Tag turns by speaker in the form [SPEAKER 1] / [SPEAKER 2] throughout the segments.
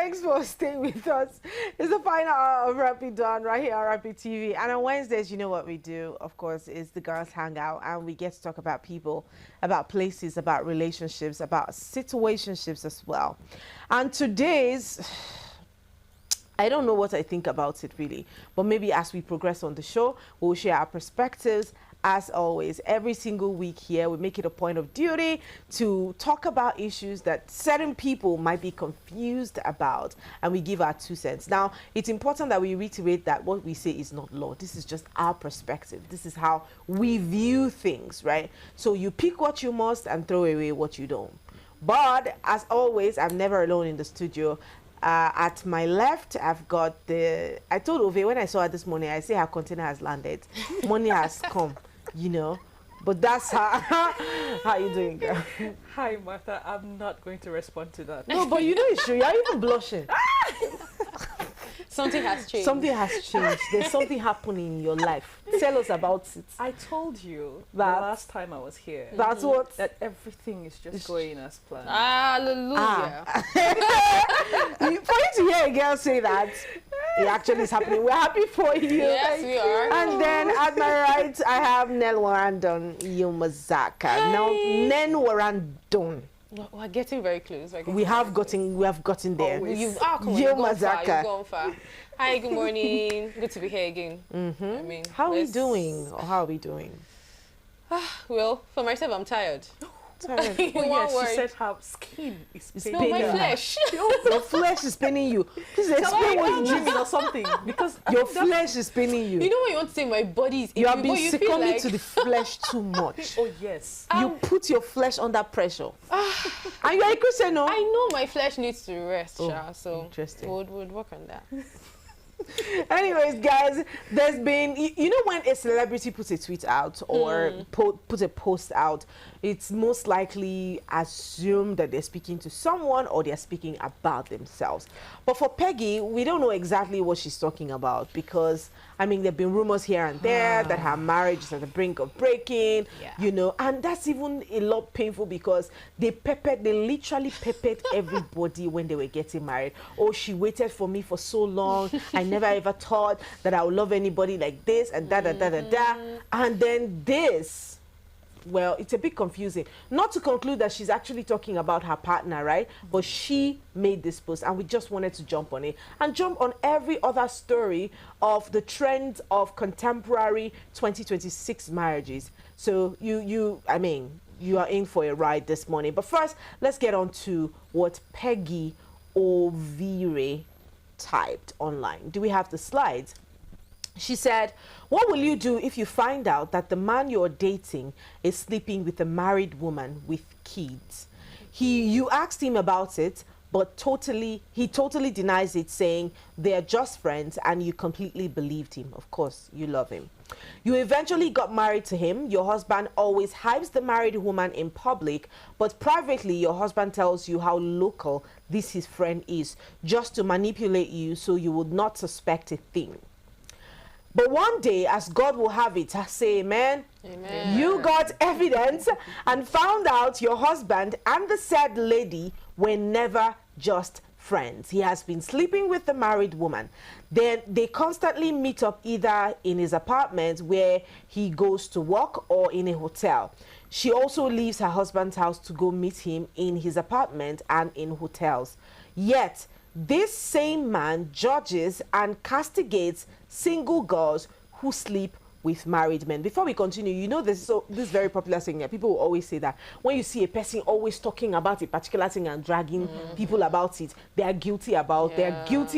[SPEAKER 1] Thanks for staying with us. It's the final hour of Rapid Dawn right here on Rapid TV. And on Wednesdays, you know what we do, of course, is the girls hangout, and we get to talk about people, about places, about relationships, about situationships as well. And today's, I don't know what I think about it really, but maybe as we progress on the show, we'll share our perspectives. As always, every single week here, we make it a point of duty to talk about issues that certain people might be confused about, and we give our 2 cents. Now, it's important that we reiterate that what we say is not law. This is just our perspective. This is how we view things, right? So you pick what you must and throw away what you don't. But as always, I'm never alone in the studio. At my left, I've got I told Ove when I saw her this morning, I say her container has landed. Money has come. You know, but that's how you doing, girl?
[SPEAKER 2] Hi, Martha. I'm not going to respond to that.
[SPEAKER 1] No, but you know it's true. You're even blushing.
[SPEAKER 3] Something has changed.
[SPEAKER 1] Something has changed. There's something happening in your life. Tell us about it.
[SPEAKER 2] I told you
[SPEAKER 1] that
[SPEAKER 2] the last time I was here.
[SPEAKER 1] That's what?
[SPEAKER 2] That everything is just going as planned.
[SPEAKER 3] Hallelujah.
[SPEAKER 1] For you to hear a girl say that, it actually is happening. We're happy for you.
[SPEAKER 3] Yes, we are.
[SPEAKER 1] And then at my right, I have Nel Warandon Yomazaka. Now, Nen Warandon.
[SPEAKER 3] We're getting very close.
[SPEAKER 1] We have gotten there.
[SPEAKER 3] Come on, you've gone far. Hi, good morning. Good to be here again. I mean,
[SPEAKER 1] how are we doing? Or how are we doing?
[SPEAKER 3] Well, for myself, I'm tired.
[SPEAKER 1] Tired.
[SPEAKER 2] Oh, yes, she said her skin is
[SPEAKER 3] No, my flesh.
[SPEAKER 1] Your flesh is paining you. Please explain what you
[SPEAKER 2] dreaming or something, because
[SPEAKER 1] your flesh is paining you.
[SPEAKER 3] You know when you want to say my body is
[SPEAKER 1] you have been
[SPEAKER 3] you
[SPEAKER 1] succumbing
[SPEAKER 3] like...
[SPEAKER 1] to the flesh too much.
[SPEAKER 2] Oh yes.
[SPEAKER 1] You put your flesh under pressure. And you're a Christian, no?
[SPEAKER 3] I know my flesh needs to rest, so
[SPEAKER 1] interesting.
[SPEAKER 3] We'll work on that.
[SPEAKER 1] Anyways, guys, there's been, you know, when a celebrity puts a tweet out or puts a post out, it's most likely assumed that they're speaking to someone or they're speaking about themselves. But for Peggy, we don't know exactly what she's talking about because, I mean, there have been rumors here and there that her marriage is at the brink of breaking, you know, and that's even a lot painful because they literally peppered everybody when they were getting married. Oh, she waited for me for so long. I never ever thought that I would love anybody like this and da. And then this. Well, it's a bit confusing. Not to conclude that she's actually talking about her partner, right? But she made this post and we just wanted to jump on it and jump on every other story of the trend of contemporary 2026 marriages. So I mean, you are in for a ride this morning. But first, let's get on to what Peggy Ovire typed online. Do we have the slides? She said, what will you do if you find out that the man you're dating is sleeping with a married woman with kids? You asked him about it, but he totally denies it, saying they're just friends, and you completely believed him. Of course, you love him. You eventually got married to him. Your husband always hypes the married woman in public, but privately your husband tells you how local this his friend is, just to manipulate you so you would not suspect a thing. But one day, as God will have it, I say amen, you got evidence and found out your husband and the said lady were never just friends. He has been sleeping with the married woman. Then they constantly meet up either in his apartment where he goes to work or in a hotel. She also leaves her husband's house to go meet him in his apartment and in hotels. Yet, this same man judges and castigates single girls who sleep with married men. Before we continue, you know this very popular saying that people will always say that when you see a person always talking about a particular thing and dragging people about it, they are guilty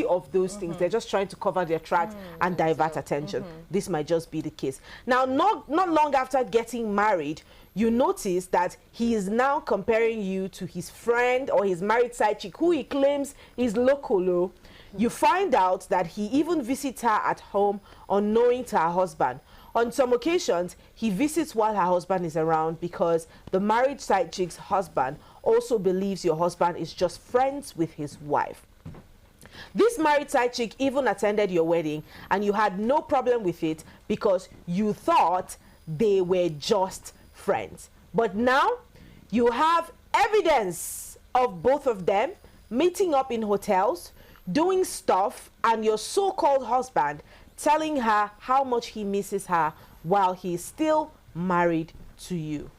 [SPEAKER 1] of those things. They're just trying to cover their tracks and divert attention. This might just be the case. Now, not long after getting married, you notice that he is now comparing you to his friend or his married side chick who he claims is local. You find out that he even visits her at home unknowing to her husband. On some occasions, he visits while her husband is around because the married side chick's husband also believes your husband is just friends with his wife. This married side chick even attended your wedding and you had no problem with it because you thought they were just friends. But now you have evidence of both of them meeting up in hotels. doing stuff, and your so-called husband telling her how much he misses her while he's still married to you.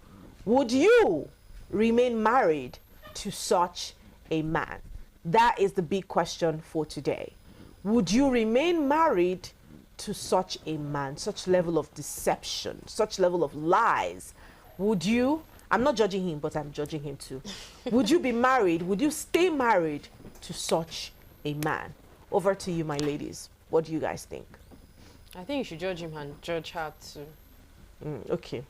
[SPEAKER 1] Would you remain married to such a man? That is the big question for today. Would you remain married to such a man, such level of deception, such level of lies? Would you? I'm not judging him, but I'm judging him too. Would you be married? Would you stay married to such a man? Over to you, my ladies. What do you guys think?
[SPEAKER 3] I think you should judge him and judge her too.
[SPEAKER 1] Okay.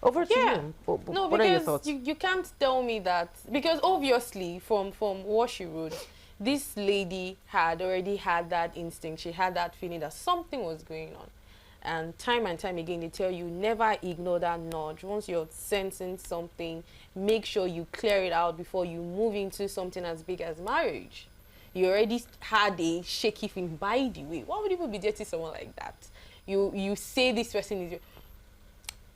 [SPEAKER 1] Over to you.
[SPEAKER 3] No,
[SPEAKER 1] what are your
[SPEAKER 3] because
[SPEAKER 1] thoughts?
[SPEAKER 3] you can't tell me that. Because obviously, from what she wrote, this lady had already had that instinct. She had that feeling that something was going on. And time again, they tell you, never ignore that nudge. Once you're sensing something, make sure you clear it out before you move into something as big as marriage. You already had a shaky feeling. By the way, why would people be dating someone like that? You say this person is your...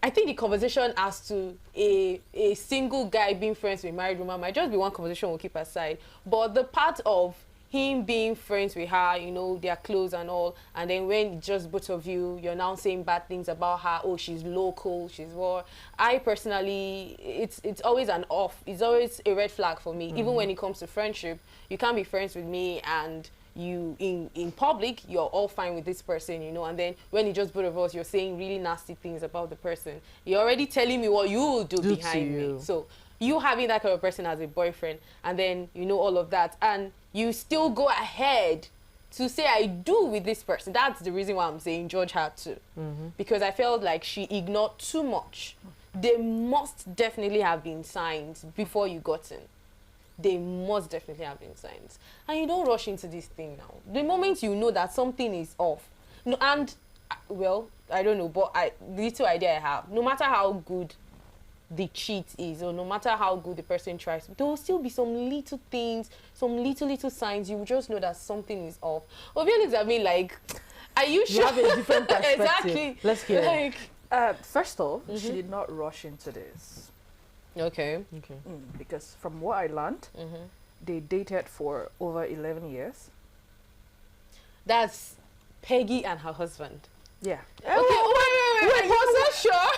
[SPEAKER 3] I think the conversation as to a single guy being friends with a married woman might just be one conversation we'll keep aside. But the part of him being friends with her, you know, they're close and all, and then when it's just both of you, you're now saying bad things about her. Oh, she's local, she's what? I personally, it's always an off. It's always a red flag for me. Even when it comes to friendship, you can't be friends with me and you in public you're all fine with this person, you know, and then when it's just both of us, you're saying really nasty things about the person. You're already telling me what you will do behind me. So you having that kind of person as a boyfriend, and then you know all of that, and you still go ahead to say I do with this person. That's the reason why I'm saying judge her too. Because I felt like she ignored too much. There must definitely have been signs before you got in. They must definitely have been signs. And you don't rush into this thing now. The moment you know that something is off, no, and, well, I don't know, but the little idea I have, no matter how good the cheat is, or no matter how good the person tries, there will still be some little things, some little signs. You will just know that something is off. Obviously, I mean, like, are you sure?
[SPEAKER 1] You have a different perspective.
[SPEAKER 3] Exactly.
[SPEAKER 1] Let's hear it.
[SPEAKER 3] Like,
[SPEAKER 2] first off, she did not rush into this.
[SPEAKER 3] Okay.
[SPEAKER 2] Because from what I learned, they dated for over 11 years.
[SPEAKER 3] That's Peggy and her husband.
[SPEAKER 2] Yeah.
[SPEAKER 3] Okay, wait, was so sure?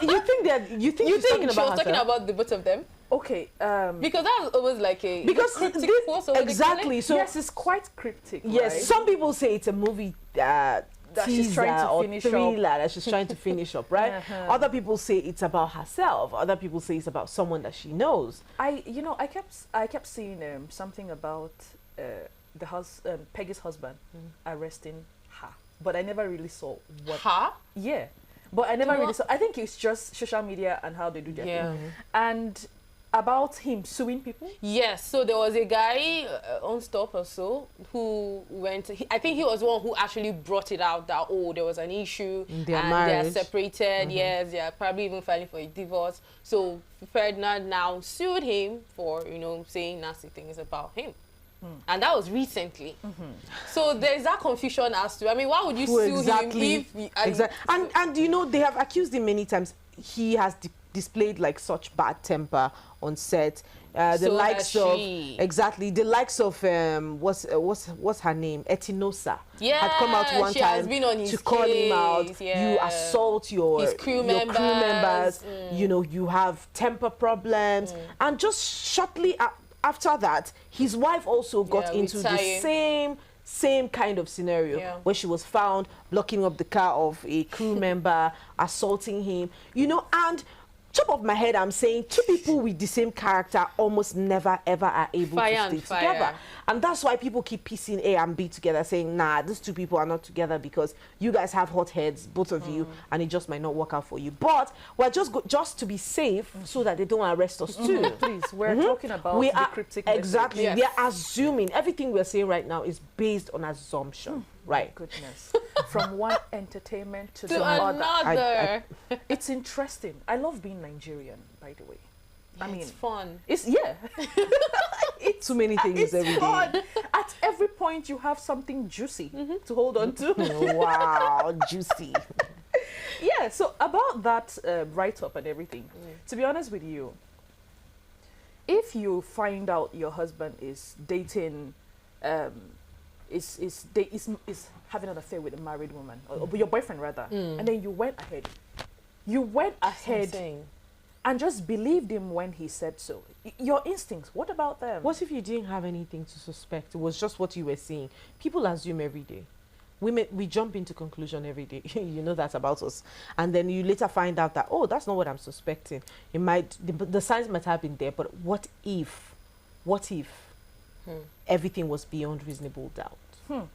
[SPEAKER 1] You think she's talking about
[SPEAKER 3] she was
[SPEAKER 1] herself?
[SPEAKER 3] talking about the both of them?
[SPEAKER 2] Okay.
[SPEAKER 3] Because that was almost like a
[SPEAKER 1] Because
[SPEAKER 3] cryptic
[SPEAKER 1] this,
[SPEAKER 3] force, or what they call it?
[SPEAKER 1] exactly. So
[SPEAKER 2] yes, it's quite cryptic.
[SPEAKER 1] yes,
[SPEAKER 2] right?
[SPEAKER 1] some people say it's a movie
[SPEAKER 2] that she's trying to
[SPEAKER 1] or
[SPEAKER 2] finish
[SPEAKER 1] thriller
[SPEAKER 2] up.
[SPEAKER 1] that she's trying to finish up, right? Other people say it's about herself. Other people say it's about someone that she knows.
[SPEAKER 2] I kept seeing something about Peggy's husband arresting her, but I never really saw what.
[SPEAKER 3] Her?
[SPEAKER 2] Yeah, but I never really saw. I think it's just social media and how they do their thing. And about him suing people.
[SPEAKER 3] Yes, so there was a guy on Stop or so who went. I think he was the one who actually brought it out that there was an issue and they're separated. Yes, they're probably even filing for a divorce. So Ferdinand now sued him for saying nasty things about him. And that was recently. So there's that confusion as to, I mean, why would you sue him if...
[SPEAKER 1] Exactly. And they have accused him many times. He has displayed like such bad temper on set. The likes of what's her name, Etinosa, had come out one time
[SPEAKER 3] has been on his
[SPEAKER 1] to call him out. You assault his crew members. You have temper problems, and just shortly after that, his wife also got into the same kind of scenario where she was found blocking up the car of a crew member, assaulting him, and top of my head, I'm saying two people with the same character almost never ever are able to stay together. And that's why people keep piecing A and B together, saying, nah, these two people are not together because you guys have hot heads, both of you, and it just might not work out for you. But we're just to be safe so that they don't arrest us too.
[SPEAKER 2] Please, we're talking about the cryptic message.
[SPEAKER 1] Exactly. Yes. We are assuming. Everything we're saying right now is based on assumption. Right.
[SPEAKER 2] Goodness. From one entertainment to the
[SPEAKER 3] another.
[SPEAKER 2] It's interesting. I love being Nigerian, by the way.
[SPEAKER 3] It's fun.
[SPEAKER 2] It's
[SPEAKER 1] it's too many things every day.
[SPEAKER 2] At every point, you have something juicy to hold on to.
[SPEAKER 1] Wow, juicy.
[SPEAKER 2] Yeah. So about that write-up and everything. To be honest with you, if you find out your husband is dating is having an affair with a married woman, or your boyfriend rather, and then you went ahead and just believed him when he said so. Your instincts, what about them?
[SPEAKER 1] What if you didn't have anything to suspect? It was just what you were seeing. People assume every day. We jump into conclusion every day. You know that about us. And then you later find out that, oh, that's not what I'm suspecting. It might, the signs might have been there, but what if everything was beyond reasonable doubt?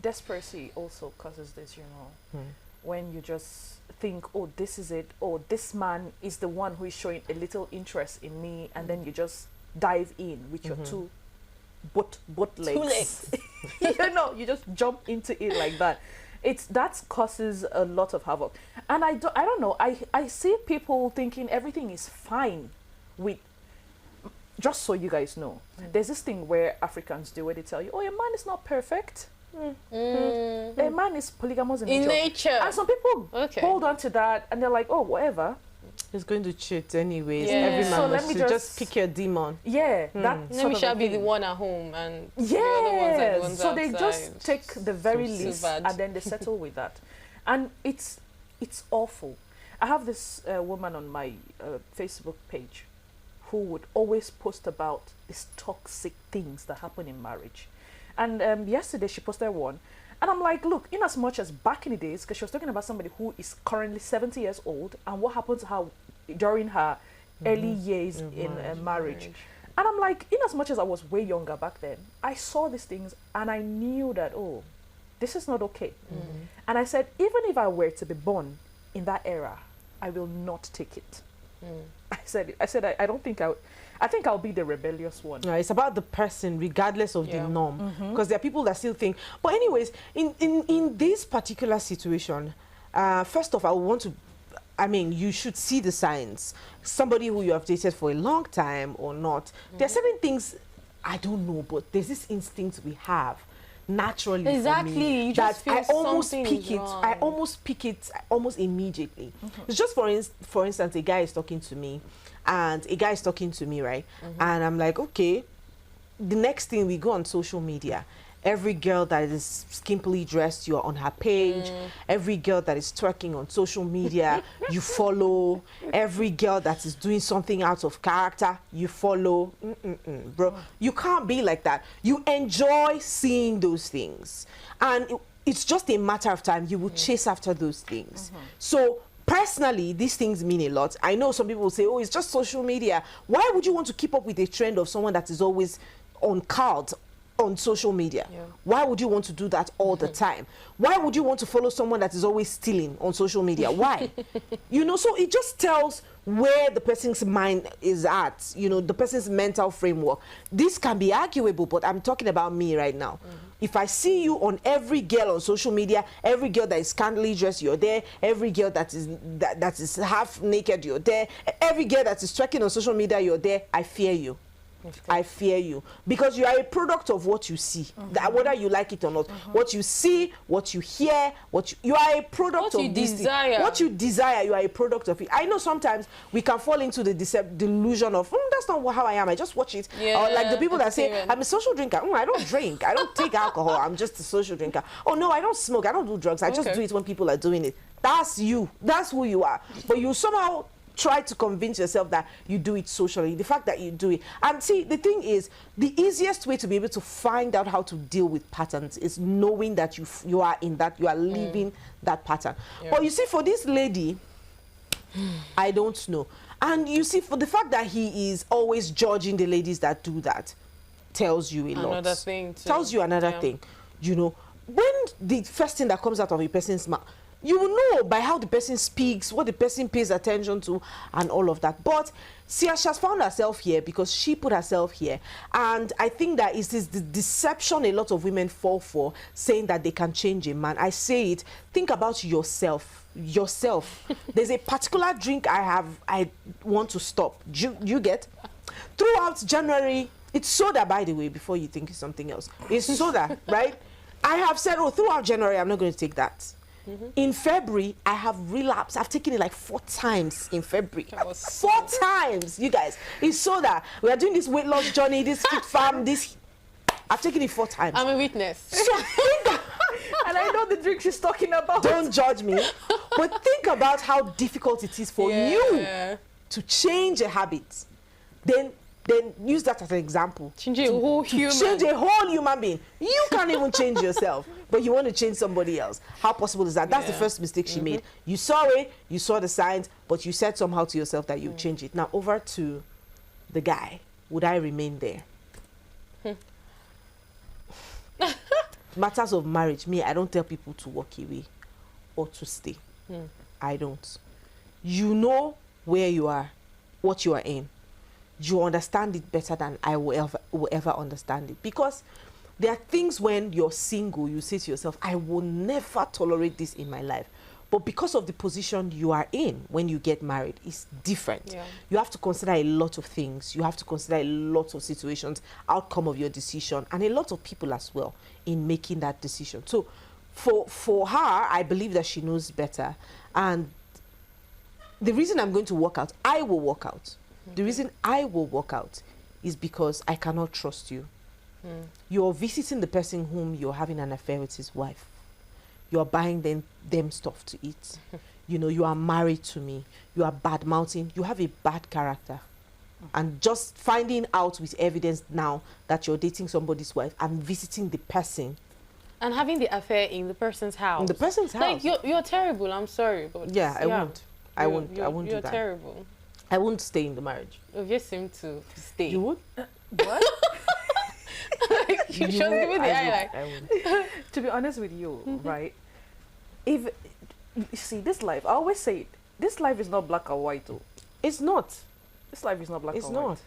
[SPEAKER 2] Desperation also causes this, you know. When you just think, oh, this is it, oh, this man is the one who is showing a little interest in me, and then you just dive in with your both legs.
[SPEAKER 3] 2 legs.
[SPEAKER 2] You know, you just jump into it like that. That causes a lot of havoc. And I don't know, I see people thinking everything is fine with, just so you guys know, there's this thing where Africans do where they tell you, oh, your man is not perfect. A man is polygamous in nature. And some people hold on to that and they're like, oh, whatever.
[SPEAKER 1] He's going to cheat anyways.
[SPEAKER 3] Yeah.
[SPEAKER 1] Every man
[SPEAKER 2] So
[SPEAKER 1] must
[SPEAKER 2] let me
[SPEAKER 1] just pick your demon.
[SPEAKER 2] Yeah, that
[SPEAKER 3] Let me shall be the one at home, and the other ones are the ones
[SPEAKER 2] so
[SPEAKER 3] outside.
[SPEAKER 2] they just take the very
[SPEAKER 3] So
[SPEAKER 2] least
[SPEAKER 3] bad.
[SPEAKER 2] and then they settle with that, and it's awful. I have this woman on my Facebook page who would always post about these toxic things that happen in marriage, and yesterday she posted one, and I'm like, look, in as much as back in the days, because she was talking about somebody who is currently 70 years old and what happened to her during her early years in marriage. And I'm like, in as much as I was way younger back then, I saw these things and I knew that, oh, this is not okay. And I said, even if I were to be born in that era, I will not take it. I said, I don't think I think I'll be the rebellious one.
[SPEAKER 1] No, it's about the person, regardless of the norm. Because there are people that still think. But anyways, in this particular situation, first off, you should see the signs. Somebody who you have dated for a long time or not. There are certain things, I don't know, but there's this instinct we have naturally.
[SPEAKER 3] Exactly.
[SPEAKER 1] For me,
[SPEAKER 3] you just feel
[SPEAKER 1] I almost
[SPEAKER 3] something
[SPEAKER 1] pick
[SPEAKER 3] is
[SPEAKER 1] it.
[SPEAKER 3] wrong.
[SPEAKER 1] I almost pick it almost immediately. It's just for instance, a guy is talking to me, right? And I'm like, okay. The next thing, we go on social media. Every girl that is skimpily dressed, you're on her page. Every girl that is twerking on social media, you follow. Every girl that is doing something out of character, you follow. Bro, you can't be like that. You enjoy seeing those things. And it's just a matter of time. You will chase after those things. So personally, these things mean a lot. I know some people will say, oh, it's just social media. Why would you want to keep up with a trend of someone that is always on cards on social media? Why would you want to do that all the time? Why would you want to follow someone that is always stealing on social media? Why? You know, so it just tells where the person's mind is at, you know, the person's mental framework. This can be arguable, but I'm talking about me right now. If I see you on every girl on social media, every girl that is scantily dressed, you're there. Every girl that is half naked, you're there. Every girl that is twerking on social media, you're there. I fear you. I fear you, because you are a product of what you see, whether you like it or not. What you see, what you hear, you are a product of this thing. What you desire, you are a product of it. I know sometimes we can fall into the delusion of, that's not how I am, I just watch it. Or like the people that say, I'm a social drinker. I don't drink, I don't take alcohol, I'm just a social drinker. Oh no, I don't smoke, I don't do drugs, I just do it when people are doing it. That's you, that's who you are. But you somehow try to convince yourself that you do it socially, the fact that you do it. And see, the thing is, the easiest way to be able to find out how to deal with patterns is knowing that you are in that, you are living that pattern. But you see, for this lady, I don't know. And you see, for the fact that he is always judging the ladies that do that, tells you a lot.
[SPEAKER 3] Another thing too.
[SPEAKER 1] Tells you another thing. You know, when the first thing that comes out of a person's mouth, you will know by how the person speaks, what the person pays attention to, and all of that. But see, she has found herself here because she put herself here. And I think that it is the deception a lot of women fall for, saying that they can change a man. I say it, think about yourself. There's a particular drink I want to stop. You get? Throughout January, it's soda, by the way, before you think it's something else. It's soda, right? I have said, oh, throughout January, I'm not going to take that. In February, I have relapsed. I've taken it like 4 times in February. 4 times, you guys. It's soda. We are doing this weight loss journey, this fit farm, this. I've taken it 4 times.
[SPEAKER 3] I'm a witness.
[SPEAKER 1] So
[SPEAKER 2] And I know the drink she's talking about.
[SPEAKER 1] don't judge me, but think about how difficult it is for you to change a habit. Then use that as an example.
[SPEAKER 3] Change a whole human.
[SPEAKER 1] Change a whole human being. You can't even change yourself, but you want to change somebody else. How possible is that? That's the first mistake she made. You saw it, you saw the signs, but you said somehow to yourself that you change it. Now over to the guy. Would I remain there? Matters of marriage, me, I don't tell people to walk away or to stay. I don't. You know where you are, what you are in. You understand it better than I will ever understand it. Because there are things when you're single, you say to yourself, I will never tolerate this in my life. But because of the position you are in when you get married, it's different. Yeah. You have to consider a lot of things. You have to consider a lot of situations, outcome of your decision, and a lot of people as well in making that decision. So for her, I believe that she knows better. And the reason I'm going to walk out, I will walk out. The reason I will walk out is because I cannot trust you. You're visiting the person whom you're having an affair with, his wife. You're buying them stuff to eat. You know, you are married to me. You are bad-mouthing. You have a bad character. And just finding out with evidence now that you're dating somebody's wife and visiting the person.
[SPEAKER 3] And having the affair in the person's house.
[SPEAKER 1] In the person's house.
[SPEAKER 3] Like, you're terrible, I'm sorry. But
[SPEAKER 1] yeah, I won't. I won't do that.
[SPEAKER 3] You're terrible.
[SPEAKER 1] I won't stay in the marriage.
[SPEAKER 3] You just seem to stay.
[SPEAKER 1] You would?
[SPEAKER 2] What?
[SPEAKER 3] You just give me the eye.
[SPEAKER 1] I would.
[SPEAKER 2] To be honest with you, right? If you see this life, I always say it, this life is not black or white though.
[SPEAKER 1] It's not.
[SPEAKER 2] This life is not black
[SPEAKER 1] It's
[SPEAKER 2] or
[SPEAKER 1] not.
[SPEAKER 2] white.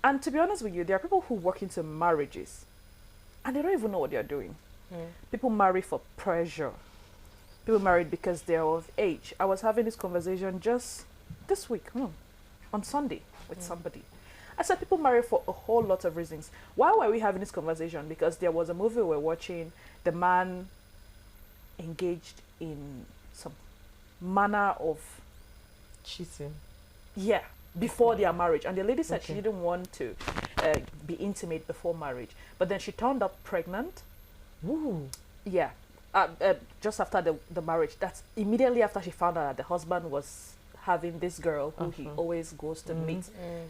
[SPEAKER 2] And to be honest with you, there are people who walk into marriages and they don't even know what they're doing. People marry for pressure. People marry because they're of age. I was having this conversation just this week, on Sunday, with somebody. I said people marry for a whole lot of reasons. Why were we having this conversation? Because there was a movie we were watching. The man engaged in some manner of
[SPEAKER 1] cheating.
[SPEAKER 2] Yeah, before their marriage. And the lady said she didn't want to be intimate before marriage. But then she turned up pregnant.
[SPEAKER 1] Ooh.
[SPEAKER 2] Yeah. Just after the marriage. That's immediately after she found out that the husband was having this girl who he always goes to meet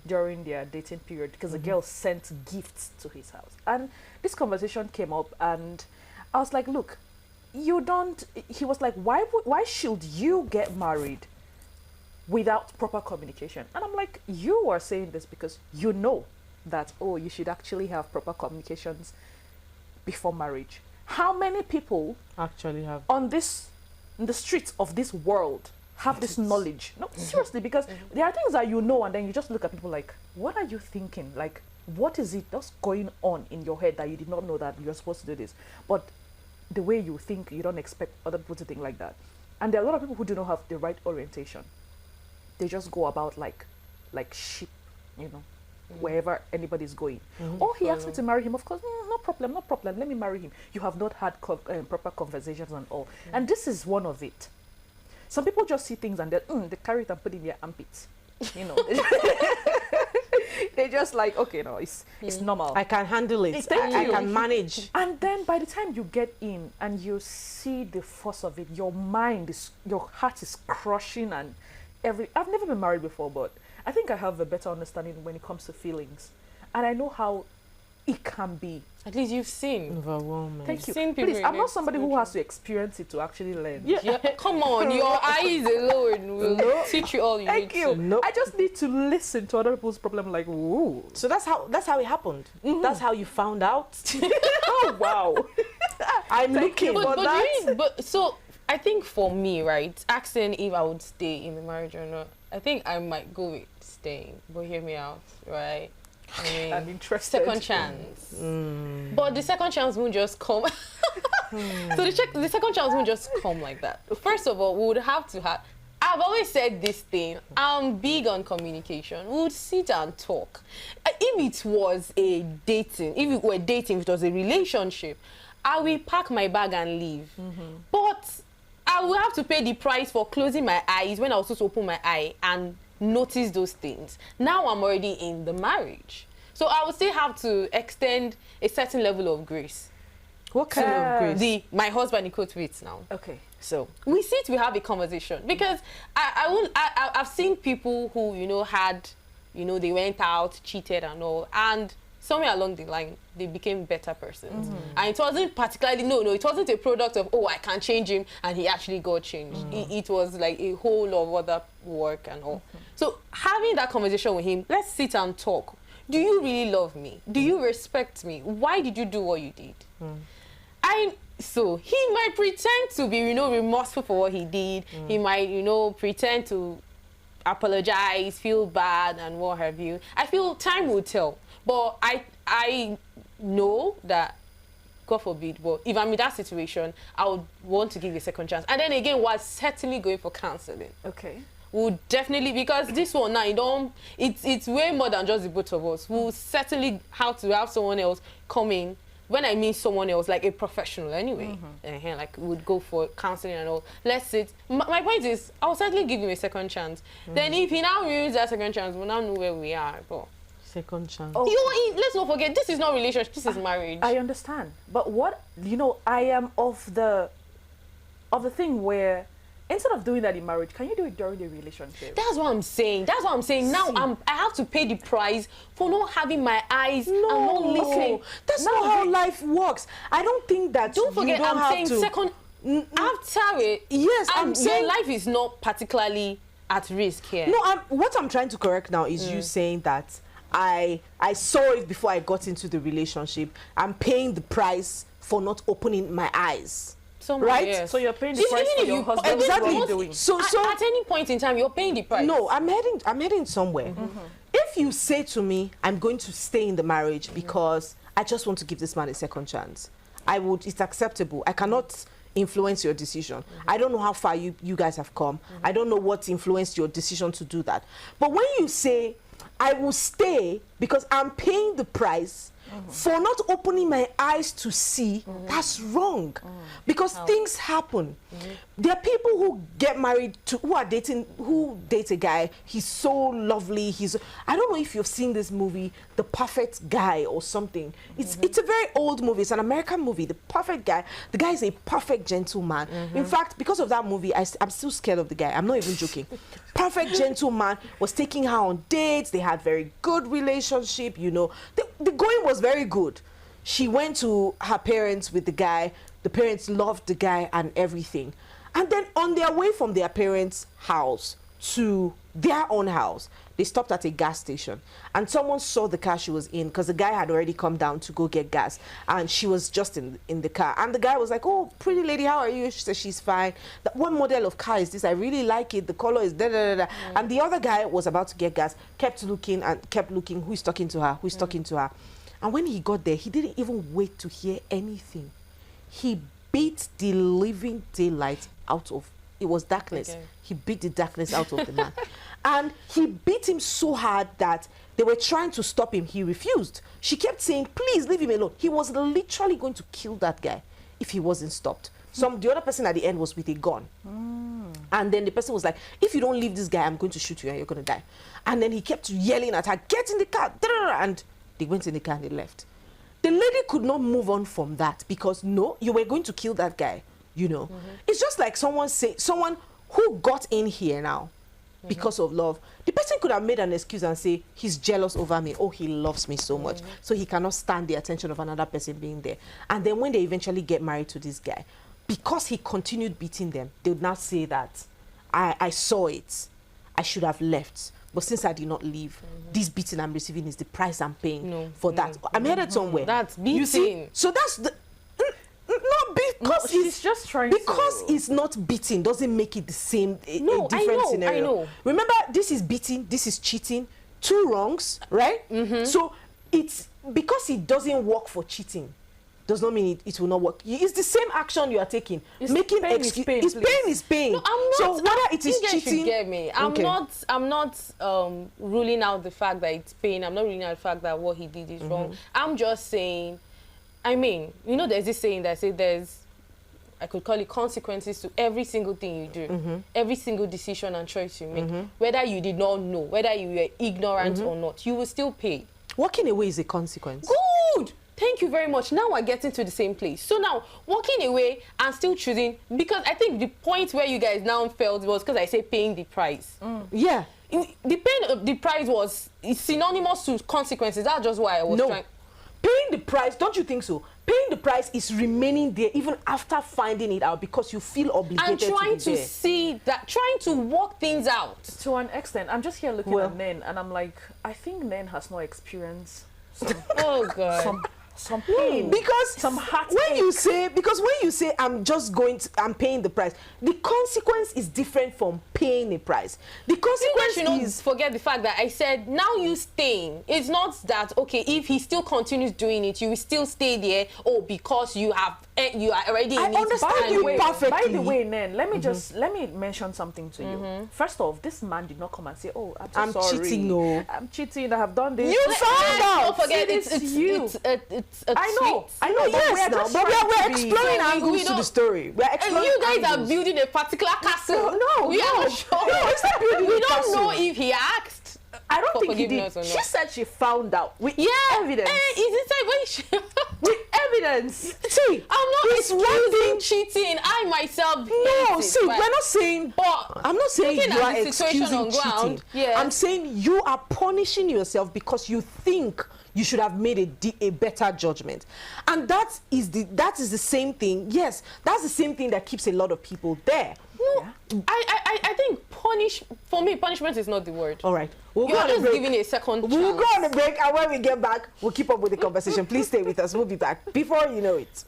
[SPEAKER 2] during their dating period, because the girl sent gifts to his house. And this conversation came up and I was like, look, you don't, he was like, why should you get married without proper communication? And I'm like, you are saying this because you know that, oh, you should actually have proper communications before marriage. How many people
[SPEAKER 1] actually have
[SPEAKER 2] on this, in the streets of this world, have this knowledge? No, seriously, because there are things that you know and then you just look at people like, what are you thinking? Like, what is it that's going on in your head that you did not know that you're supposed to do this? But the way you think, you don't expect other people to think like that. And there are a lot of people who do not have the right orientation. They just go about like sheep, you know, wherever anybody's going. Oh, he asked me to marry him. Of course, no problem. Let me marry him. You have not had proper conversations and all. And this is one of it. Some people just see things and they carry it and put it in their armpits. You know, they just like, okay, no, it's normal.
[SPEAKER 1] I can handle it. I can manage.
[SPEAKER 2] And then by the time you get in and you see the force of it, your heart is crushing and I've never been married before, but I think I have a better understanding when it comes to feelings. And I know how it can be.
[SPEAKER 3] At least you've seen.
[SPEAKER 1] Overwhelming.
[SPEAKER 2] Thank you.
[SPEAKER 3] Seen
[SPEAKER 2] Please, I'm not somebody who has to experience it to actually learn.
[SPEAKER 3] Yeah. Come on, your eyes alone will teach you all you
[SPEAKER 2] Thank
[SPEAKER 3] need
[SPEAKER 2] you.
[SPEAKER 3] to.
[SPEAKER 2] Nope. I just need to listen to other people's problem like, whoa.
[SPEAKER 1] So that's how it happened. That's how you found out.
[SPEAKER 2] Oh, wow.
[SPEAKER 1] I'm looking for that.
[SPEAKER 3] But so I think for me, right, asking if I would stay in the marriage or not, I think I might go with staying. But hear me out, right? I mean,
[SPEAKER 2] I'm interested.
[SPEAKER 3] Second chance. But the second chance won't just come. So the second chance won't just come like that. First of all, we would have to have. I've always said this thing. I'm big on communication. We would sit and talk. If it was a dating, if it were dating, if it was a relationship, I will pack my bag and leave. But I will have to pay the price for closing my eyes when I was supposed to open my eye and notice those things. Now I'm already in the marriage. So I would still have to extend a certain level of grace.
[SPEAKER 1] What kind of grace?
[SPEAKER 3] My husband, he quotes with now.
[SPEAKER 2] Okay.
[SPEAKER 3] So we have a conversation, because I've seen people who, you know, had, you know, they went out, cheated and all, and somewhere along the line they became better persons. And it wasn't particularly, it wasn't a product of, oh, I can change him, and he actually got changed. It was like a whole lot of other work and all. So having that conversation with him, let's sit and talk. Do you really love me? Do you respect me? Why did you do what you did? So he might pretend to be, you know, remorseful for what he did. He might, you know, pretend to apologize, feel bad and what have you. I feel time will tell. But I know that, God forbid, but if I'm in that situation, I would want to give a second chance. And then again, we're certainly going for counseling.
[SPEAKER 2] Okay.
[SPEAKER 3] We'll definitely, because this one now, it's way more than just the both of us. We'll certainly have to have someone else come in. When I mean someone else, like a professional anyway, like would go for counseling and all. Let's sit. My point is, I'll certainly give him a second chance. Then if he now ruins that second chance, we'll now know where we are. But
[SPEAKER 1] second chance.
[SPEAKER 3] Oh. Let's not forget, this is not relationship, this is marriage.
[SPEAKER 2] I understand. But what, you know, I am of the thing where, instead of doing that in marriage, can you do it during the relationship?
[SPEAKER 3] That's what I'm saying. That's what I'm saying. Now I have to pay the price for not having my eyes and not listening.
[SPEAKER 1] That's not how life works. I don't think that.
[SPEAKER 3] Don't forget, I'm saying
[SPEAKER 1] to.
[SPEAKER 3] Second after it.
[SPEAKER 1] Yes, I'm saying
[SPEAKER 3] your life is not particularly at risk here.
[SPEAKER 1] No, what I'm trying to correct now is you saying that I saw it before I got into the relationship. I'm paying the price for not opening my eyes. Right?
[SPEAKER 3] Yes.
[SPEAKER 2] So you're paying the price for your husband.
[SPEAKER 1] Exactly.
[SPEAKER 2] What doing?
[SPEAKER 3] So at any point in time, you're paying the price.
[SPEAKER 1] No, I'm heading somewhere. If you say to me, I'm going to stay in the marriage because I just want to give this man a second chance, it's acceptable. I cannot influence your decision. I don't know how far you guys have come. I don't know what influenced your decision to do that. But when you say, I will stay because I'm paying the price for not opening my eyes to see, that's wrong. Because things happen. There are people who get married to, who date a guy, he's so lovely, I don't know if you've seen this movie, The Perfect Guy or something. It's a very old movie, it's an American movie, The Perfect Guy. The guy is a perfect gentleman. In fact, because of that movie, I'm still scared of the guy, I'm not even joking. Perfect gentleman, was taking her on dates, they had very good relationship, you know. The going was very good. She went to her parents with the guy, the parents loved the guy and everything. And then on their way from their parents' house to their own house, they stopped at a gas station and someone saw the car she was in, because the guy had already come down to go get gas and she was just in the car, and the guy was like, oh, pretty lady, how are you? She said she's fine. What model of car is this? I really like it, the color is da da da da. And the other guy was about to get gas, kept looking who's talking to her, who's talking to her. And when he got there, he didn't even wait to hear anything. He beat the living daylight out of, it was darkness. Okay. He beat the darkness out of the man. And he beat him so hard that they were trying to stop him. He refused. She kept saying, please leave him alone. He was literally going to kill that guy if he wasn't stopped. The other person at the end was with a gun. And then the person was like, if you don't leave this guy, I'm going to shoot you and you're going to die. And then he kept yelling at her, get in the car. And they went in the car and they left. The lady could not move on from that because, no, you were going to kill that guy, you know. It's just like someone who got in here now because of love. The person could have made an excuse and say, he's jealous over me. Oh, he loves me so much. So he cannot stand the attention of another person being there. And then when they eventually get married to this guy, because he continued beating them, they would now say that, I saw it. I should have left. But since I did not leave, this beating I'm receiving is the price I'm paying for that. I'm headed somewhere.
[SPEAKER 3] That's beating.
[SPEAKER 1] You see? So that's the... No, because
[SPEAKER 2] she's just trying
[SPEAKER 1] because it's not beating doesn't make it the same, a different scenario.
[SPEAKER 3] I know.
[SPEAKER 1] Remember, this is beating, this is cheating. Two wrongs, right? So it's because it doesn't work for cheating, does not mean it will not work. It's the same action you are taking. Making excuse. Pain is pain.
[SPEAKER 3] No, I'm not.
[SPEAKER 1] So whether it is cheating,
[SPEAKER 3] you get me. I'm not ruling out the fact that it's pain. I'm not ruling out the fact that what he did is wrong. I'm just saying, I mean, you know, there's this saying that says I could call it consequences to every single thing you do, every single decision and choice you make. Whether you did not know, whether you were ignorant or not, you will still pay.
[SPEAKER 1] Walking away is a consequence.
[SPEAKER 3] Good. Thank you very much. Now we're getting to the same place. So now, walking away and still choosing, because I think the point where you guys now felt was because I said paying the price.
[SPEAKER 1] Yeah.
[SPEAKER 3] The paying of the price was synonymous to consequences. That's just why I was trying.
[SPEAKER 1] Paying the price, don't you think so? Paying the price is remaining there even after finding it out because you feel obligated
[SPEAKER 3] and trying
[SPEAKER 1] to be
[SPEAKER 3] to
[SPEAKER 1] there.
[SPEAKER 3] see that, trying to work things out.
[SPEAKER 2] To an extent, I'm just here looking at Nen, and I'm like, I think Nen has no experience.
[SPEAKER 3] Oh God.
[SPEAKER 2] Some pain,
[SPEAKER 1] because
[SPEAKER 2] some heart.
[SPEAKER 1] When you say I'm paying the price, the consequence is different from paying a price. The
[SPEAKER 3] You
[SPEAKER 1] consequence
[SPEAKER 3] should not
[SPEAKER 1] is
[SPEAKER 3] forget the fact that I said now you staying. It's not that okay if he still continues doing it, you will still stay there. Oh, because you are already.
[SPEAKER 1] I
[SPEAKER 3] in it.
[SPEAKER 1] understand you perfectly.
[SPEAKER 2] By the way, Nen, let me mention something to you. First off, this man did not come and say, "Oh, I'm so sorry.
[SPEAKER 1] Cheating." No,
[SPEAKER 2] I'm cheating. I have done this."
[SPEAKER 1] You found out.
[SPEAKER 3] Don't forget, it's
[SPEAKER 2] you.
[SPEAKER 3] It's a
[SPEAKER 2] I know.
[SPEAKER 3] tweet.
[SPEAKER 2] I know.
[SPEAKER 1] Yes,
[SPEAKER 2] But
[SPEAKER 1] but we're exploring
[SPEAKER 3] So
[SPEAKER 1] angles
[SPEAKER 3] we
[SPEAKER 1] to
[SPEAKER 3] don't-
[SPEAKER 1] the story. We're
[SPEAKER 3] And
[SPEAKER 1] exploring
[SPEAKER 3] you guys
[SPEAKER 1] angles.
[SPEAKER 3] are building a particular castle.
[SPEAKER 1] No,
[SPEAKER 3] we are not sure.
[SPEAKER 1] No, it's not building
[SPEAKER 3] We
[SPEAKER 1] a
[SPEAKER 3] don't
[SPEAKER 1] castle.
[SPEAKER 3] know if he asked.
[SPEAKER 2] I don't
[SPEAKER 3] for
[SPEAKER 2] think he did.
[SPEAKER 3] forgiveness or
[SPEAKER 2] She
[SPEAKER 3] not.
[SPEAKER 2] said she found out with
[SPEAKER 3] Yeah,
[SPEAKER 2] evidence.
[SPEAKER 3] Is it like when she?
[SPEAKER 2] With evidence.
[SPEAKER 1] See,
[SPEAKER 3] I'm not
[SPEAKER 1] it's one
[SPEAKER 3] excusing
[SPEAKER 1] thing.
[SPEAKER 3] cheating. I myself.
[SPEAKER 1] No,
[SPEAKER 3] felt it,
[SPEAKER 1] see,
[SPEAKER 3] but-
[SPEAKER 1] we're not saying.
[SPEAKER 3] But
[SPEAKER 1] I'm not saying
[SPEAKER 3] looking
[SPEAKER 1] you
[SPEAKER 3] at
[SPEAKER 1] are
[SPEAKER 3] the situation
[SPEAKER 1] excusing
[SPEAKER 3] on ground,
[SPEAKER 1] cheating.
[SPEAKER 3] yeah.
[SPEAKER 1] I'm saying you are punishing yourself because you think you should have made a better judgment, and that is the same thing. Yes, that's the same thing that keeps a lot of people there.
[SPEAKER 3] No, I think punishment is not the word.
[SPEAKER 1] All right, we'll
[SPEAKER 3] You
[SPEAKER 1] go
[SPEAKER 3] are
[SPEAKER 1] on a
[SPEAKER 3] just
[SPEAKER 1] break.
[SPEAKER 3] giving a second chance.
[SPEAKER 1] We'll go on a break, and when we get back, we'll keep up with the conversation. Please stay with us. We'll be back before you know it.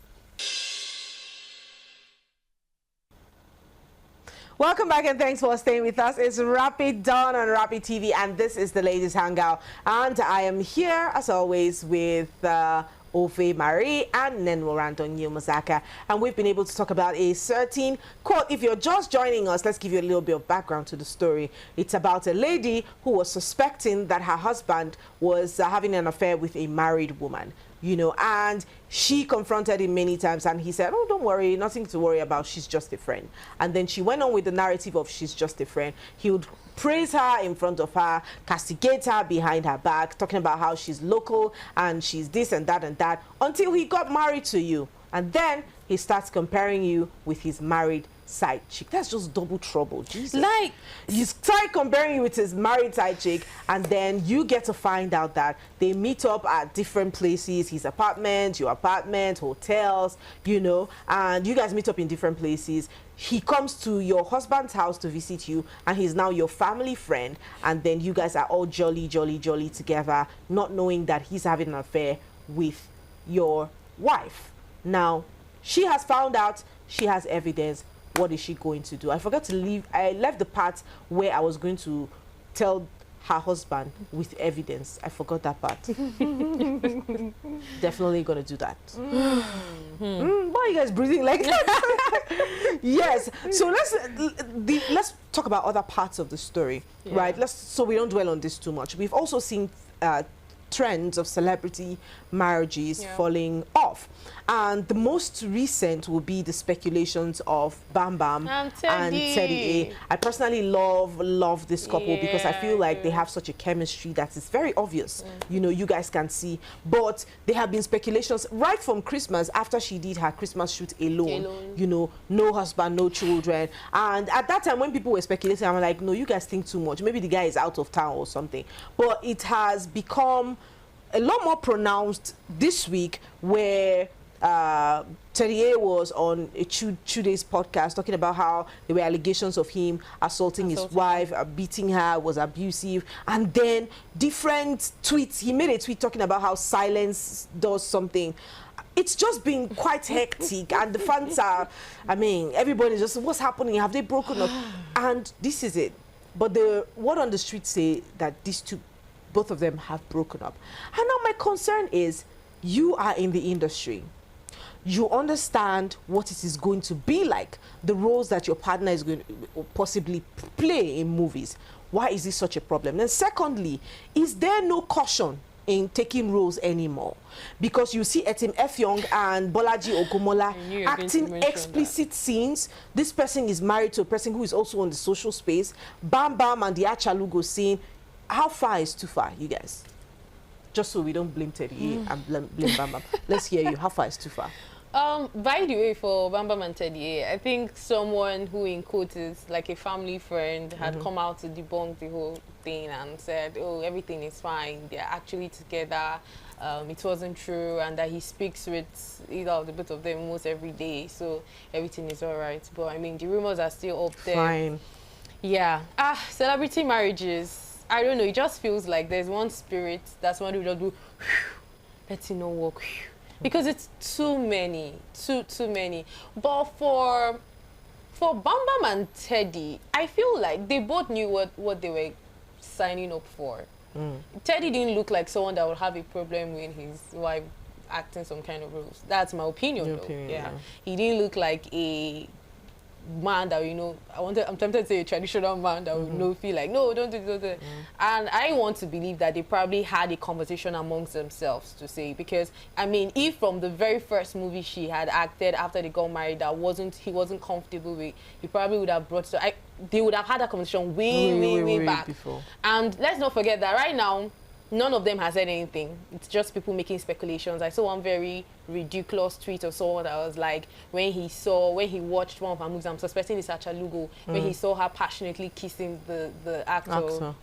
[SPEAKER 1] Welcome back and thanks for staying with us. It's Rapid Dawn on Rapid TV and this is the Ladies Hangout. And I am here as always with Ofe Marie and Nenwarandon Yumazaka. And we've been able to talk about a certain quote. If you're just joining us, let's give you a little bit of background to the story. It's about a lady who was suspecting that her husband was having an affair with a married woman. You know, and she confronted him many times and he said, oh, don't worry, nothing to worry about, she's just a friend. And then she went on with the narrative of she's just a friend. He would praise her in front of her, castigate her behind her back, talking about how she's local and she's this and that, until he got married to you. And then he starts comparing you with his married side chick. That's just double trouble. Jesus.
[SPEAKER 3] Like,
[SPEAKER 1] you start comparing you with his married side chick and then you get to find out that they meet up at different places, his apartment, your apartment, hotels, you know, and you guys meet up in different places. He comes to your husband's house to visit you and he's now your family friend, and then you guys are all jolly together, not knowing that he's having an affair with your wife. Now she has found out, she has evidence. What is she going to do? I forgot to leave. I left the part where I was going to tell her husband with evidence. I forgot that part. Definitely going to do that. Why are you guys breathing like that? Yes. So let's talk about other parts of the story, right? So we don't dwell on this too much. We've also seen trends of celebrity marriages falling off, and the most recent will be the speculations of Bam Bam and Teddy A. I personally love this couple because I feel like they have such a chemistry that is very obvious. You know, you guys can see, but there have been speculations right from Christmas after she did her Christmas shoot alone. You know, no husband, no children, and at that time when people were speculating, I'm like, no, you guys think too much. Maybe the guy is out of town or something. But it has become a lot more pronounced this week, where Teddy A was on a two days podcast talking about how there were allegations of him assaulting his wife, beating her, was abusive, and then different tweets. He made a tweet talking about how silence does something. It's just been quite hectic, and the fans are, I mean, everybody's just, what's happening? Have they broken up? And this is it. But the word on the street say that both of them have broken up. And now my concern is, you are in the industry. You understand what it is going to be like, the roles that your partner is going to possibly play in movies. Why is this such a problem? And secondly, is there no caution in taking roles anymore? Because you see Etim Efyong and Bolaji Ogumola acting explicit scenes. This person is married to a person who is also on the social space. Bam Bam and the Achalugo scene. How far is too far, you guys? just so we don't blame Teddy and blame Bam Bam. Let's hear you. How far is too far?
[SPEAKER 3] By the way, for Bam Bam and Teddy, I think someone who in quotes is like a family friend had come out to debunk the whole thing and said, oh, everything is fine, they're actually together, it wasn't true, and that he speaks with either of the both of them almost every day, so everything is all right. But I mean, the rumors are still up there.
[SPEAKER 1] Fine.
[SPEAKER 3] Yeah. Celebrity marriages, I don't know, it just feels like there's one spirit that's one who just do, let it not work. Because it's too many, too many. But for Bam Bam and Teddy, I feel like they both knew what they were signing up for. Teddy didn't look like someone that would have a problem with his wife acting some kind of roles. That's my opinion, though. Yeah. He didn't look like a man that, you know, I'm tempted to say a traditional man that would feel like, no, don't do that. And I want to believe that they probably had a conversation amongst themselves to say, because I mean, if from the very first movie she had acted after they got married that he wasn't comfortable with, he probably would have brought they would have had that conversation way back before. And let's not forget that right now none of them has said anything. It's just people making speculations. I saw one very ridiculous tweet of someone that was like, when he watched one of her movies, I'm suspecting it's Achalugo, when he saw her passionately kissing the actor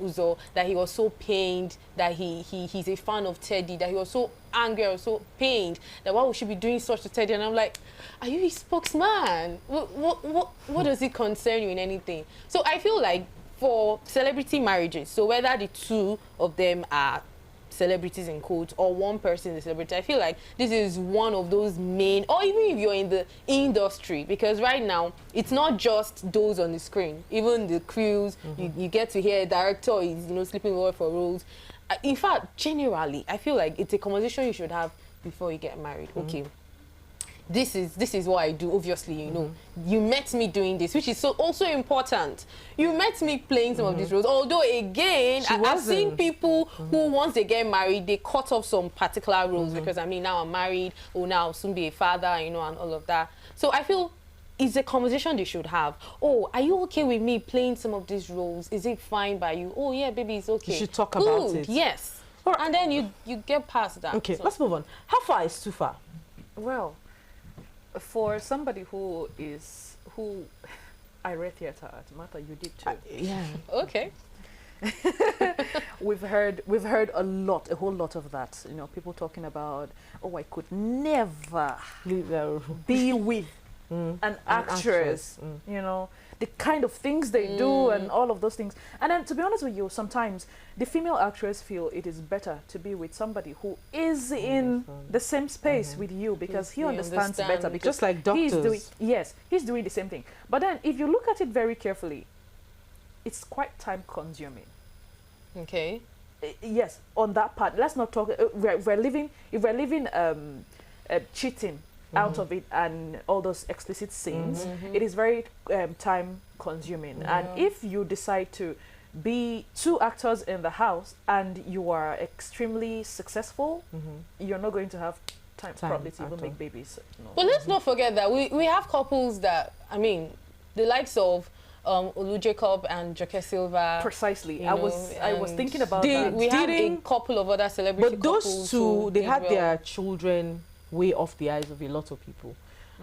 [SPEAKER 3] Uzo, that he was so pained, that he's a fan of Teddy, that he was so angry or so pained that why would she be doing such to Teddy? And I'm like, are you his spokesman? What does it concern you in anything? So I feel like for celebrity marriages, so whether the two of them are celebrities in quotes or one person is a celebrity, I feel like this is one of those main, or even if you're in the industry, because right now it's not just those on the screen, even the crews, you get to hear a director is, you know, sleeping over for roles. In fact, generally, I feel like it's a conversation you should have before you get married. Okay, this is what I do, obviously, you know. You met me doing this, which is so also important. You met me playing some of these roles, although again, I've seen people who once they get married, they cut off some particular roles because I mean, now I'm married, or now I'll soon be a father, you know, and all of that. So I feel it's a conversation they should have. Oh, are you okay with me playing some of these roles? Is it fine by you? Oh yeah, baby, it's okay.
[SPEAKER 1] You should talk about it.
[SPEAKER 3] Yes. And then you get past that.
[SPEAKER 1] Okay, so let's move on. How far is too far?
[SPEAKER 2] Well, for somebody who I read theatre at Martha, you did too.
[SPEAKER 1] Yeah.
[SPEAKER 3] Okay.
[SPEAKER 2] We've heard a whole lot of that. You know, people talking about, oh, I could never be with an actress. You know, the kind of things they do and all of those things. And then, to be honest with you, sometimes the female actress feel it is better to be with somebody who is in the same space with you, because he understands better. Because
[SPEAKER 1] just like doctors.
[SPEAKER 2] He's doing the same thing. But then, if you look at it very carefully, it's quite time consuming.
[SPEAKER 3] Okay.
[SPEAKER 2] Yes, on that part. Let's not talk. If we're leaving cheating out of it and all those explicit scenes, it is very time consuming. And if you decide to be two actors in the house and you are extremely successful, you're not going to have time probably to even make babies. No.
[SPEAKER 3] But let's not forget that we have couples that, I mean, the likes of Olu Jacob and Joke Silva.
[SPEAKER 2] Precisely. I was thinking about that.
[SPEAKER 3] We have a couple of other celebrity couples.
[SPEAKER 1] But those two, they had their children way off the eyes of a lot of people.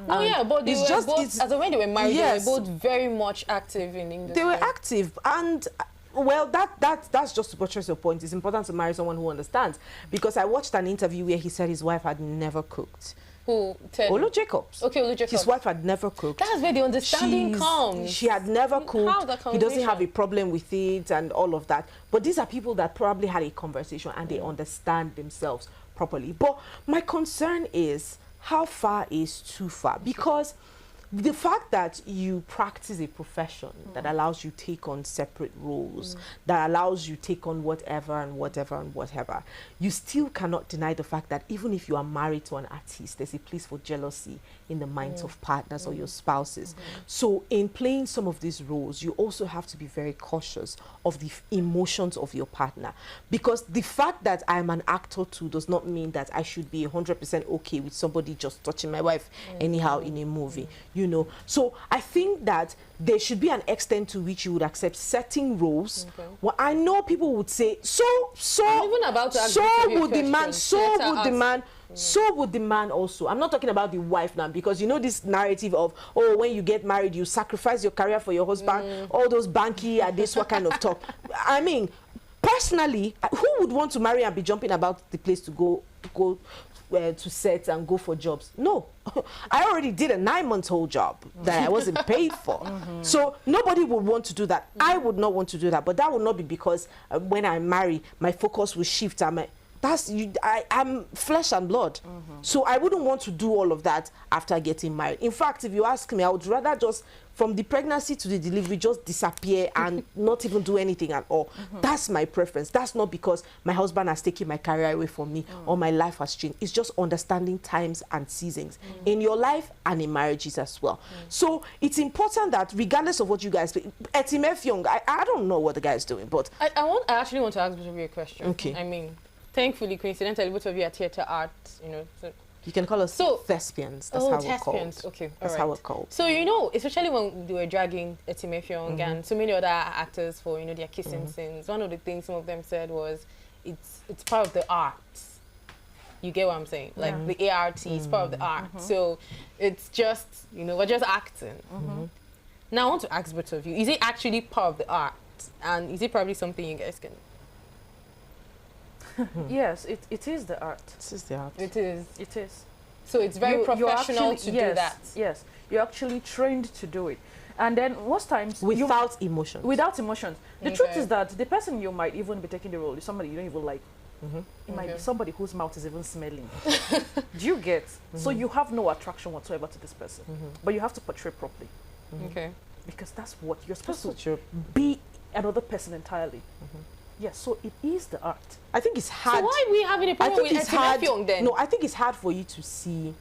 [SPEAKER 3] Oh yeah, but they were both, as when they were married, they were both very much active in English.
[SPEAKER 1] They were active, and well, that's just to buttress your point. It's important to marry someone who understands, because I watched an interview where he said his wife had never cooked.
[SPEAKER 3] Who?
[SPEAKER 1] Olu Jacobs.
[SPEAKER 3] Okay, Olu Jacobs.
[SPEAKER 1] His wife had never cooked.
[SPEAKER 3] That's where the understanding comes.
[SPEAKER 1] She had never cooked. He doesn't have a problem with it and all of that. But these are people that probably had a conversation and they understand themselves properly. But my concern is, how far is too far? Because the fact that you practice a profession that allows you take on separate roles, that allows you take on whatever and whatever and whatever, you still cannot deny the fact that even if you are married to an artist, there's a place for jealousy in the minds of partners or your spouses. So in playing some of these roles, you also have to be very cautious of the emotions of your partner, because the fact that I'm an actor too does not mean that I should be 100% okay with somebody just touching my wife anyhow in a movie. you know. So I think that there should be an extent to which you would accept certain roles.
[SPEAKER 3] Okay.
[SPEAKER 1] Well, I know people would say,
[SPEAKER 3] I'm even about to ask
[SPEAKER 1] so
[SPEAKER 3] both of you
[SPEAKER 1] would the man,
[SPEAKER 3] questions.
[SPEAKER 1] so
[SPEAKER 3] Let her
[SPEAKER 1] would the
[SPEAKER 3] ask.
[SPEAKER 1] man, so would the man also. I'm not talking about the wife now, because you know this narrative of, oh, when you get married, you sacrifice your career for your husband, all those banky and this, what kind of talk. I mean, personally, who would want to marry and be jumping about the place to go to set and go for jobs? No. I already did a 9-month-old job that I wasn't paid for. So nobody would want to do that. I would not want to do that, but that would not be because when I marry, my focus will shift. I'm flesh and blood. So I wouldn't want to do all of that after getting married. In fact, if you ask me, I would rather just from the pregnancy to the delivery just disappear and not even do anything at all. That's my preference. That's not because my husband has taken my career away from me or my life has changed. It's just understanding times and seasons in your life and in marriages as well. So it's important that regardless of what you guys do, Etimef Young, I don't know what the guy is doing, but
[SPEAKER 3] I actually want to ask both of you a question.
[SPEAKER 1] Okay.
[SPEAKER 3] I mean, thankfully, coincidentally, both of you are theatre art, you know. So
[SPEAKER 1] you can call us thespians. That's how we're called.
[SPEAKER 3] Okay,
[SPEAKER 1] that's how we're called.
[SPEAKER 3] So, you know, especially when they were dragging Etimefyong and so many other actors for, you know, their kissing scenes, one of the things some of them said was, it's part of the art. You get what I'm saying? Like the ART is part of the art. So it's just, you know, we're just acting. Now I want to ask both of you, is it actually part of the art? And is it probably something you guys can?
[SPEAKER 2] Yes, it is the art.
[SPEAKER 1] This is the art.
[SPEAKER 3] It is.
[SPEAKER 2] It is.
[SPEAKER 3] So it's very professional to do that.
[SPEAKER 2] Yes, you're actually trained to do it. And then most times...
[SPEAKER 1] Without emotions.
[SPEAKER 2] Without emotions. The truth is that the person you might even be taking the role is somebody you don't even like. It might be somebody whose mouth is even smelling. Do you get? So you have no attraction whatsoever to this person. But you have to portray properly.
[SPEAKER 3] Okay.
[SPEAKER 2] Because that's what you're supposed
[SPEAKER 1] That's
[SPEAKER 2] to be another person entirely. Yes, so it is the art.
[SPEAKER 1] I think it's hard.
[SPEAKER 3] So why are we having a problem with Etimefyong then?
[SPEAKER 1] No, I think it's hard for you to see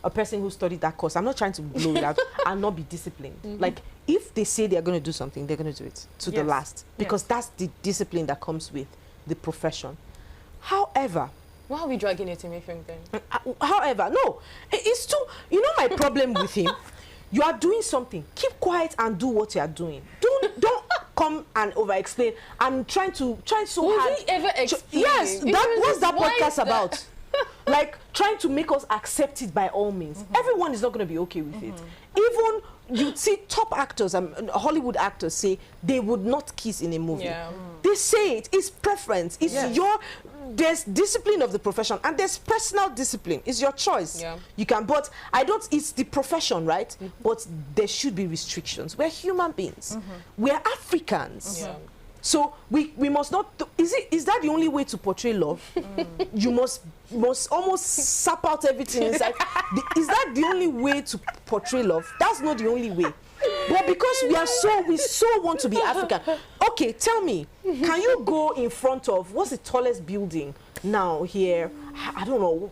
[SPEAKER 1] a person who studied that course. I'm not trying to blow it out and not be disciplined. Like, if they say they're going to do something, they're going to do it to the last. Because that's the discipline that comes with the profession. However...
[SPEAKER 3] Why are we dragging Etimefyong then?
[SPEAKER 1] However, no. It's too... You know my problem with him? You are doing something. Keep quiet and do what you are doing. Don't come and over-explain. I'm trying so hard.
[SPEAKER 3] Will he ever explain?
[SPEAKER 1] Yes, what's that podcast about? Like, trying to make us accept it by all means. Everyone is not going to be okay with it. Even you see top actors, Hollywood actors say they would not kiss in a movie.
[SPEAKER 3] Yeah.
[SPEAKER 1] They say it. It's preference. It's there's discipline of the profession and there's personal discipline. It's your choice.
[SPEAKER 3] Yeah.
[SPEAKER 1] You can, but it's the profession, right? But there should be restrictions. We're human beings. We're Africans.
[SPEAKER 3] Yeah.
[SPEAKER 1] So we must not. Is that the only way to portray love? You must almost sap out everything inside. Is that the only way to portray love? That's not the only way. But because we so want to be African. Okay, tell me, can you go in front of what's the tallest building now here? I don't know.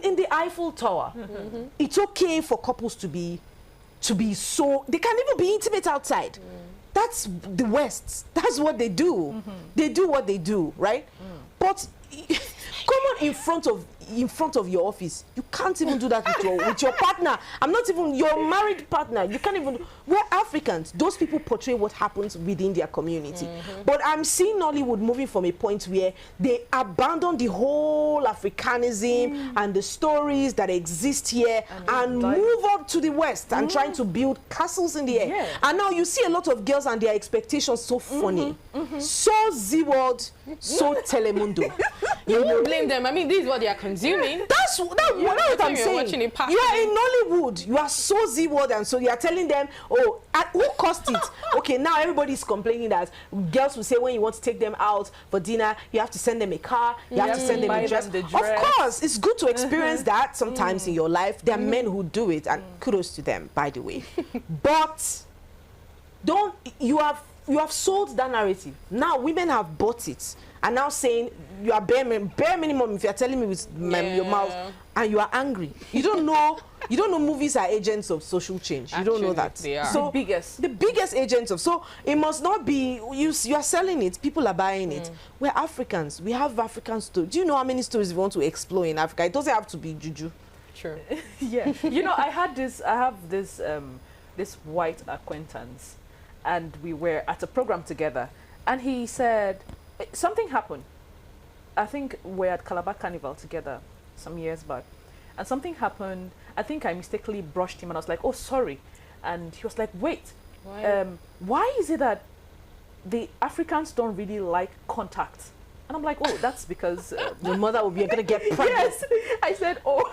[SPEAKER 1] In the Eiffel Tower, it's okay for couples to be so. They can even be intimate outside. That's the West. That's what they do. They do what they do, right? But come on in front of your office. You can't even do that with your partner. I'm not even your married partner. You can't even. We're Africans. Those people portray what happens within their community. But I'm seeing Nollywood moving from a point where they abandon the whole Africanism and the stories that exist here and move up to the West and trying to build castles in the air.
[SPEAKER 2] Yeah.
[SPEAKER 1] And now you see a lot of girls and their expectations so funny, so Z-World, so Telemundo.
[SPEAKER 3] You won't blame them. I mean, this is what they are consuming.
[SPEAKER 1] That's what I'm saying.
[SPEAKER 3] Watching it
[SPEAKER 1] You are in Nollywood. You are so Z-World, and so you are telling them, oh, who caused it? Okay, now everybody's complaining that girls will say when you want to take them out for dinner, you have to send them a car, you have to send them a dress. Of course, it's good to experience that sometimes in your life. There are men who do it, and kudos to them, by the way. But you have sold that narrative. Now women have bought it. And now saying you are bare minimum if you are telling me with your mouth and you are angry. You don't know movies are agents of social change. You don't know that.
[SPEAKER 3] They are.
[SPEAKER 1] So the biggest agents of, so it must not be you are selling it, people are buying it. We're Africans. We have African stories. Do you know how many stories we want to explore in Africa? It doesn't have to be juju.
[SPEAKER 3] Sure.
[SPEAKER 2] Yeah. You know, I have this this white acquaintance, and we were at a program together, and he said something happened. I think we're at Calabar Carnival together some years back, and something happened. I think I mistakenly brushed him, and I was like, "Oh, sorry," and he was like, "Wait, why is it that the Africans don't really like contact?" And I'm like, "Oh, that's because
[SPEAKER 1] Your mother will be going to get pregnant.
[SPEAKER 2] yes." I said, "Oh,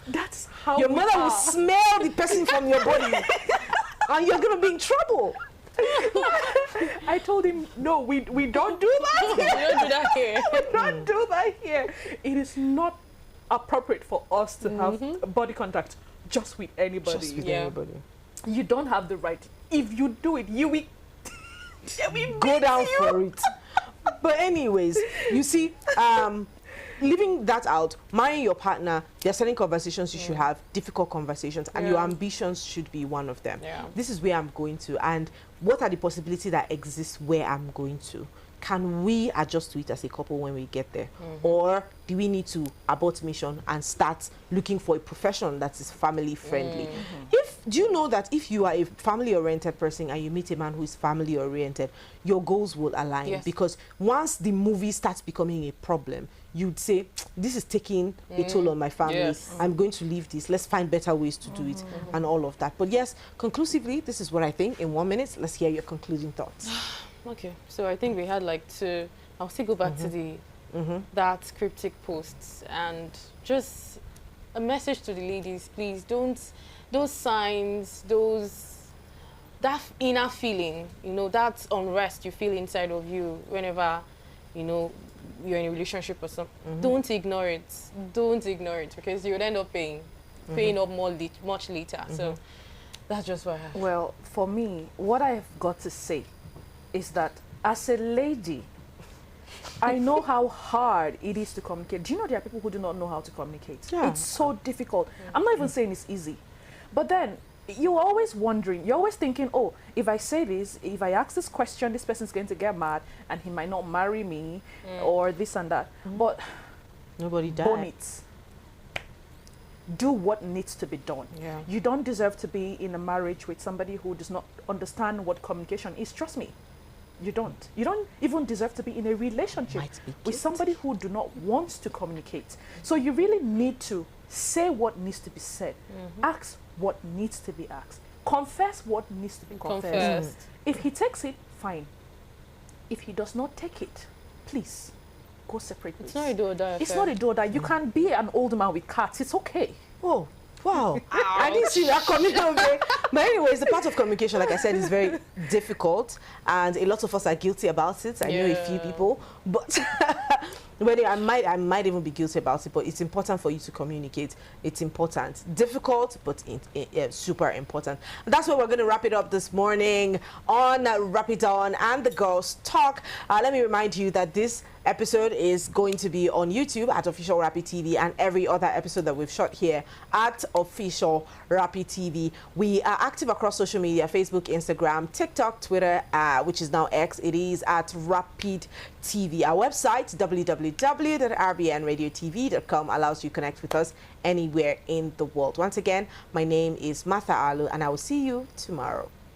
[SPEAKER 2] that's how
[SPEAKER 1] Your
[SPEAKER 2] we
[SPEAKER 1] mother will
[SPEAKER 2] are."
[SPEAKER 1] smell the person from your body, and you're going to be in trouble.
[SPEAKER 2] I told him, "No, we don't do that.
[SPEAKER 3] We don't do that here.
[SPEAKER 2] We don't do that here. It is not appropriate for us to have body contact just with anybody.
[SPEAKER 1] Just with
[SPEAKER 3] Yeah.
[SPEAKER 1] anybody.
[SPEAKER 2] You don't have the right. If you do it, you will
[SPEAKER 1] Go down for it. But anyways, you see, leaving that out, marrying your partner, there are certain conversations you should have, difficult conversations, and your
[SPEAKER 3] Yeah.
[SPEAKER 1] ambitions should be one of them.
[SPEAKER 3] Yeah.
[SPEAKER 1] This is where I'm going to, and what are the possibilities that exist where I'm going to? Can we adjust to it as a couple when we get there? Or do we need to abort mission and start looking for a profession that is family friendly? Do you know that if you are a family oriented person and you meet a man who is family oriented, your goals will align?
[SPEAKER 3] Yes.
[SPEAKER 1] Because once the movie starts becoming a problem, you'd say, this is taking a toll on my family.
[SPEAKER 3] Yes.
[SPEAKER 1] I'm going to leave this. Let's find better ways to do it and all of that. But yes, conclusively, this is what I think. In 1 minute, let's hear your concluding thoughts.
[SPEAKER 3] Okay, so I think we had like two. I'll still go back to the that cryptic posts and just a message to the ladies. Please don't those signs, that inner feeling, you know, that unrest you feel inside of you whenever, you know, you're in a relationship or something. Don't ignore it. Don't ignore it because you would end up paying up much later. So that's just what I have.
[SPEAKER 2] Well, for me, what I've got to say is that as a lady, I know how hard it is to communicate. Do you know there are people who do not know how to communicate?
[SPEAKER 1] Yeah.
[SPEAKER 2] It's so difficult. I'm not even saying it's easy. But then you're always wondering, you're always thinking, oh, if I say this, if I ask this question, this person's going to get mad and he might not marry me or this and that. But
[SPEAKER 1] Nobody died.
[SPEAKER 2] bone it. Do what needs to be done.
[SPEAKER 3] Yeah.
[SPEAKER 2] You don't deserve to be in a marriage with somebody who does not understand what communication is. Trust me. You don't. You don't even deserve to be in a relationship
[SPEAKER 1] Might be
[SPEAKER 2] with
[SPEAKER 1] guilty.
[SPEAKER 2] somebody who do not want to communicate. So you really need to say what needs to be said. Ask what needs to be asked. Confess what needs to be confessed.
[SPEAKER 3] Confessed.
[SPEAKER 2] If he takes it, fine. If he does not take it, please go separate ways.
[SPEAKER 3] It's not a do or die
[SPEAKER 2] It's
[SPEAKER 3] affair.
[SPEAKER 2] not a do or die. You can be an old man with cats. It's okay.
[SPEAKER 1] Oh, wow. I didn't see that coming out there. But anyways, the part of communication, like I said, is very difficult. And a lot of us are guilty about it. I know a few
[SPEAKER 3] Yeah.
[SPEAKER 1] people. But well, I might even be guilty about it. But it's important for you to communicate. It's important. Difficult, but super important. And that's where we're going to wrap it up this morning on Wrap It On and the Girls Talk. Let me remind you that this episode is going to be on YouTube at Official Rappy TV and every other episode that we've shot here at Official Rappy TV. We are active across social media, Facebook, Instagram, TikTok, Twitter, which is now X. It is at Rapid TV. Our website, www.rbnradiotv.com, allows you to connect with us anywhere in the world. Once again, my name is Martha Alu and I will see you tomorrow.